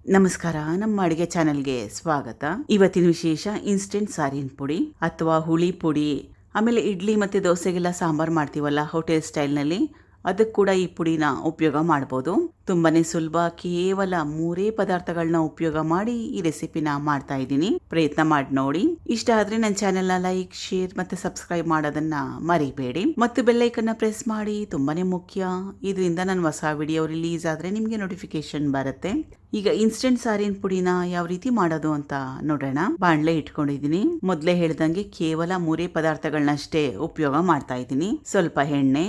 ನಮಸ್ಕಾರ, ನಮ್ಮ ಅಡಿಗೆ ಚಾನೆಲ್ಗೆ ಸ್ವಾಗತ. ಇವತ್ತಿನ ವಿಶೇಷ ಇನ್ಸ್ಟೆಂಟ್ ಸಾರಿನ ಪುಡಿ ಅಥವಾ ಹುಳಿ ಪುಡಿ. ಆಮೇಲೆ ಇಡ್ಲಿ ಮತ್ತೆ ದೋಸೆಗೆಲ್ಲ ಸಾಂಬಾರ್ ಮಾಡ್ತೀವಲ್ಲ ಹೋಟೆಲ್ ಸ್ಟೈಲ್ನಲ್ಲಿ, ಅದಕ್ಕೆ ಕೂಡ ಈ ಪುಡಿನ ಉಪಯೋಗ ಮಾಡ್ಬೋದು. ತುಂಬಾನೇ ಸುಲಭ. ಕೇವಲ 3 ಪದಾರ್ಥಗಳನ್ನ ಉಪಯೋಗ ಮಾಡಿ ಈ ರೆಸಿಪಿನ ಮಾಡ್ತಾ ಇದ್ದೀನಿ. ಪ್ರಯತ್ನ ಮಾಡಿ ನೋಡಿ. ಇಷ್ಟ ಆದ್ರೆ ನನ್ನ ಚಾನೆಲ್ನ ಲೈಕ್, ಶೇರ್ ಮತ್ತೆ ಸಬ್ಸ್ಕ್ರೈಬ್ ಮಾಡೋದನ್ನ ಮರಿಬೇಡಿ. ಮತ್ತು ಬೆಲ್ ಐಕನ್ ಪ್ರೆಸ್ ಮಾಡಿ, ತುಂಬಾನೇ ಮುಖ್ಯ. ಇದರಿಂದ ನನ್ನ ಹೊಸ ವಿಡಿಯೋ ರಿಲೀಸ್ ಆದ್ರೆ ನಿಮ್ಗೆ ನೋಟಿಫಿಕೇಶನ್ ಬರುತ್ತೆ. ಈಗ ಇನ್ಸ್ಟೆಂಟ್ ಸಾರಿನ ಪುಡಿನ ಯಾವ ರೀತಿ ಮಾಡೋದು ಅಂತ ನೋಡೋಣ. ಬಾಣ್ಲೆ ಇಟ್ಕೊಂಡಿದೀನಿ. ಮೊದಲೇ ಹೇಳ್ದಂಗೆ ಕೇವಲ 3 ಪದಾರ್ಥಗಳನ್ನಷ್ಟೇ ಉಪಯೋಗ ಮಾಡ್ತಾ ಇದ್ದೀನಿ. ಸ್ವಲ್ಪ ಎಣ್ಣೆ,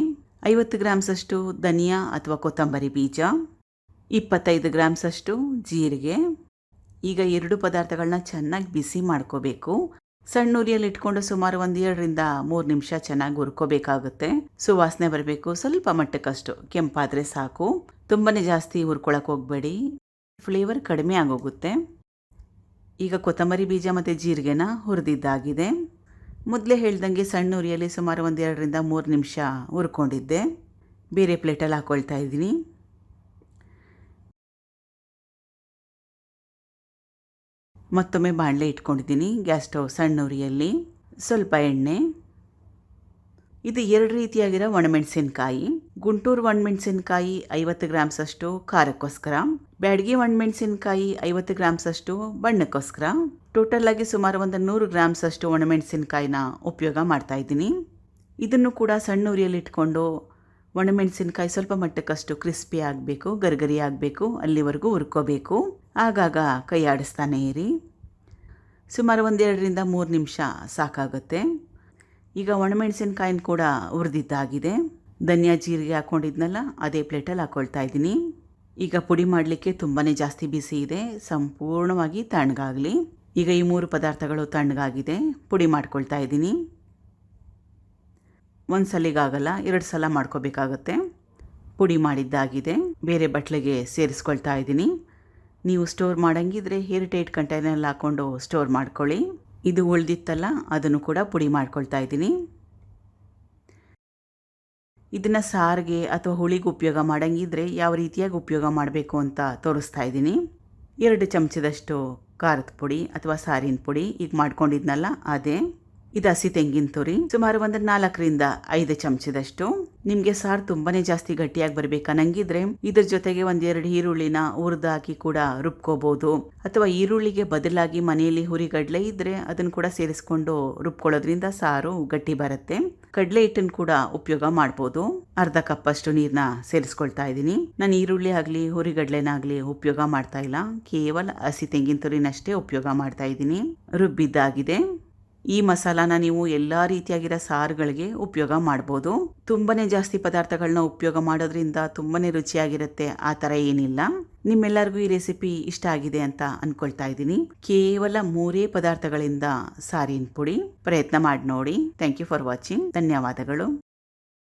50 ಗ್ರಾಮ್ಸ್ ಅಷ್ಟು ಧನಿಯಾ ಅಥವಾ ಕೊತ್ತಂಬರಿ ಬೀಜ, 25 ಗ್ರಾಮ್ಸ್ ಅಷ್ಟು ಜೀರಿಗೆ. ಈಗ 2 ಪದಾರ್ಥಗಳನ್ನ ಚೆನ್ನಾಗಿ ಬಿಸಿ ಮಾಡ್ಕೋಬೇಕು. ಸಣ್ಣ ಉರಿಯಲ್ಲಿ ಇಟ್ಕೊಂಡು ಸುಮಾರು 1-2 ರಿಂದ 3 ನಿಮಿಷ ಚೆನ್ನಾಗಿ ಹುರ್ಕೋಬೇಕಾಗುತ್ತೆ. ಸುವಾಸನೆ ಬರಬೇಕು. ಸ್ವಲ್ಪ ಮಟ್ಟಕ್ಕಷ್ಟು ಕೆಂಪಾದ್ರೆ ಸಾಕು. ತುಂಬಾನೇ ಜಾಸ್ತಿ ಹುರ್ಕೊಳಕ್ ಹೋಗ್ಬೇಡಿ, ಫ್ಲೇವರ್ ಕಡಿಮೆ ಆಗೋಗುತ್ತೆ. ಈಗ ಕೊತ್ತಂಬರಿ ಬೀಜ ಮತ್ತು ಜೀರಿಗೆನ ಹುರಿದಿದ್ದಾಗಿದೆ. ಮೊದಲೇ ಹೇಳ್ದಂಗೆ ಸಣ್ಣ ಉರಿಯಲ್ಲಿ ಸುಮಾರು 1-2 ರಿಂದ 3 ನಿಮಿಷ ಹುರ್ಕೊಂಡಿದ್ದೆ. ಬೇರೆ ಪ್ಲೇಟಲ್ಲಿ ಹಾಕೊಳ್ತಾ ಇದ್ದೀನಿ. ಮತ್ತೊಮ್ಮೆ ಬಾಣಲೆ ಇಟ್ಕೊಂಡಿದ್ದೀನಿ. ಗ್ಯಾಸ್ ಸ್ಟವ್ ಸಣ್ಣ ಉರಿಯಲ್ಲಿ. ಸ್ವಲ್ಪ ಎಣ್ಣೆ. ಇದು 2 ರೀತಿಯಾಗಿರೋ ಒಣಮೆಣಸಿನಕಾಯಿ. ಗುಂಟೂರು ಒಣಮೆಣಸಿನಕಾಯಿ 50 ಗ್ರಾಮ್ಸ್ ಅಷ್ಟು ಖಾರಕ್ಕೋಸ್ಕರ, ಬ್ಯಾಡಗಿ ಒಣಮೆಣಸಿನಕಾಯಿ 50 ಗ್ರಾಮ್ಸ್ ಅಷ್ಟು ಬಣ್ಣಕ್ಕೋಸ್ಕರ. ಟೋಟಲ್ ಆಗಿ ಸುಮಾರು 100 ಗ್ರಾಮ್ಸ್ ಅಷ್ಟು ಒಣಮೆಣಸಿನಕಾಯಿನ ಉಪಯೋಗ ಮಾಡ್ತಾ ಇದ್ದೀನಿ. ಇದನ್ನು ಕೂಡ ಸಣ್ಣ ಉರಿಯಲ್ಲಿ ಇಟ್ಕೊಂಡು ಒಣಮೆಣಸಿನಕಾಯಿ ಸ್ವಲ್ಪ ಮಟ್ಟಕ್ಕಷ್ಟು ಕ್ರಿಸ್ಪಿ ಆಗಬೇಕು, ಗರ್ಗರಿ ಆಗಬೇಕು, ಅಲ್ಲಿವರೆಗೂ ಹುರ್ಕೋಬೇಕು. ಆಗಾಗ ಕೈ ಆಡಿಸ್ತಾನೆ ಇರಿ. ಸುಮಾರು 1-2 ರಿಂದ 3 ನಿಮಿಷ ಸಾಕಾಗುತ್ತೆ. ಈಗ ಒಣಮೆಣಸಿನಕಾಯಿನ ಕೂಡ ಹುರಿದಿದ್ದಾಗಿದೆ. ಧನಿಯಾ ಜೀರಿಗೆ ಹಾಕೊಂಡಿದ್ನಲ್ಲ, ಅದೇ ಪ್ಲೇಟಲ್ಲಿ ಹಾಕೊಳ್ತಾ ಇದ್ದೀನಿ. ಈಗ ಪುಡಿ ಮಾಡಲಿಕ್ಕೆ ತುಂಬಾ ಜಾಸ್ತಿ ಬಿಸಿ ಇದೆ. ಸಂಪೂರ್ಣವಾಗಿ ತಣ್ಣಗಾಗಲಿ. ಈಗ ಈ 3 ಪದಾರ್ಥಗಳು ತಣ್ಣಗಾಗಿದೆ. ಪುಡಿ ಮಾಡ್ಕೊಳ್ತಾ ಇದ್ದೀನಿ. ಒಂದು ಸಲಿಗಾಗಲ್ಲ, 2 ಸಲ ಮಾಡ್ಕೋಬೇಕಾಗುತ್ತೆ. ಪುಡಿ ಮಾಡಿದ್ದಾಗಿದೆ. ಬೇರೆ ಬಟ್ಲಿಗೆ ಸೇರಿಸ್ಕೊಳ್ತಾ ಇದ್ದೀನಿ. ನೀವು ಸ್ಟೋರ್ ಮಾಡಂಗಿದ್ರೆ ಏರ್ಟೈಟ್ ಕಂಟೈನರ್ನಲ್ಲಿ ಹಾಕ್ಕೊಂಡು ಸ್ಟೋರ್ ಮಾಡ್ಕೊಳ್ಳಿ. ಇದು ಉಳಿದಿತ್ತಲ್ಲ, ಅದನ್ನು ಕೂಡ ಪುಡಿ ಮಾಡ್ಕೊಳ್ತಾ ಇದ್ದೀನಿ. ಇದನ್ನು ಸಾರಿಗೆ ಅಥವಾ ಹುಳಿಗೆ ಉಪಯೋಗ ಮಾಡಂಗಿದ್ರೆ ಯಾವ ರೀತಿಯಾಗಿ ಉಪಯೋಗ ಮಾಡಬೇಕು ಅಂತ ತೋರಿಸ್ತಾ ಇದ್ದೀನಿ. 2 ಚಮಚದಷ್ಟು ಖಾರದ ಪುಡಿ ಅಥವಾ ಸಾರಿನ ಪುಡಿ ಈಗ ಮಾಡ್ಕೊಂಡಿದ್ನಲ್ಲ ಅದೇ. ಇದು ಹಸಿ ತೆಂಗಿನ ತುರಿ ಸುಮಾರು 4 ರಿಂದ 5 ಚಮಚದಷ್ಟು. ನಿಮಗೆ ಸಾರು ತುಂಬಾನೇ ಜಾಸ್ತಿ ಗಟ್ಟಿಯಾಗಿ ಬರ್ಬೇಕನ್ನಂಗಿದ್ರೆ ಇದ್ರ ಜೊತೆಗೆ 1-2 ಈರುಳ್ಳಿನ ಹುರಿದು ಹಾಕಿ ಕೂಡ ರುಬ್ಕೋಬಹುದು. ಅಥವಾ ಈರುಳ್ಳಿಗೆ ಬದಲಾಗಿ ಮನೆಯಲ್ಲಿ ಹುರಿಗಡಲೆ ಇದ್ರೆ ಅದನ್ನು ಕೂಡ ಸೇರಿಸ್ಕೊಂಡು ರುಬ್ಕೊಳ್ಳೋದ್ರಿಂದ ಸಾರು ಗಟ್ಟಿ ಬರುತ್ತೆ. ಕಡಲೆ ಹಿಟ್ಟನ್ನು ಕೂಡ ಉಪಯೋಗ ಮಾಡ್ಬೋದು. ಅರ್ಧ ಕಪ್ ಅಷ್ಟು ನೀರನ್ನ ಸೇರಿಸ್ಕೊಳ್ತಾ ಇದ್ದೀನಿ. ನಾನು ಈರುಳ್ಳಿ ಆಗಲಿ ಹುರಿಗಡ್ಲೆನಾಗಲಿ ಉಪಯೋಗ ಮಾಡ್ತಾ ಇಲ್ಲ. ಕೇವಲ ಹಸಿ ತೆಂಗಿನ ತುರಿನಷ್ಟೇ ಉಪಯೋಗ ಮಾಡ್ತಾ ಇದ್ದೀನಿ. ರುಬ್ಬಿದ್ದಾಗಿದೆ. ಈ ಮಸಾಲಾನ ನೀವು ಎಲ್ಲ ರೀತಿಯಾಗಿರೋ ಸಾರುಗಳಿಗೆ ಉಪಯೋಗ ಮಾಡ್ಬೋದು. ತುಂಬಾನೇ ಜಾಸ್ತಿ ಪದಾರ್ಥಗಳನ್ನ ಉಪಯೋಗ ಮಾಡೋದ್ರಿಂದ ತುಂಬಾನೇ ರುಚಿಯಾಗಿರುತ್ತೆ, ಆ ಥರ ಏನಿಲ್ಲ. ನಿಮ್ಮೆಲ್ಲರಿಗೂ ಈ ರೆಸಿಪಿ ಇಷ್ಟ ಆಗಿದೆ ಅಂತ ಅನ್ಕೊಳ್ತಾ ಇದ್ದೀನಿ. ಕೇವಲ 3 ಪದಾರ್ಥಗಳಿಂದ ಸಾರಿನ ಪುಡಿ. ಪ್ರಯತ್ನ ಮಾಡಿ ನೋಡಿ. Thank you for watching. ಧನ್ಯವಾದಗಳು.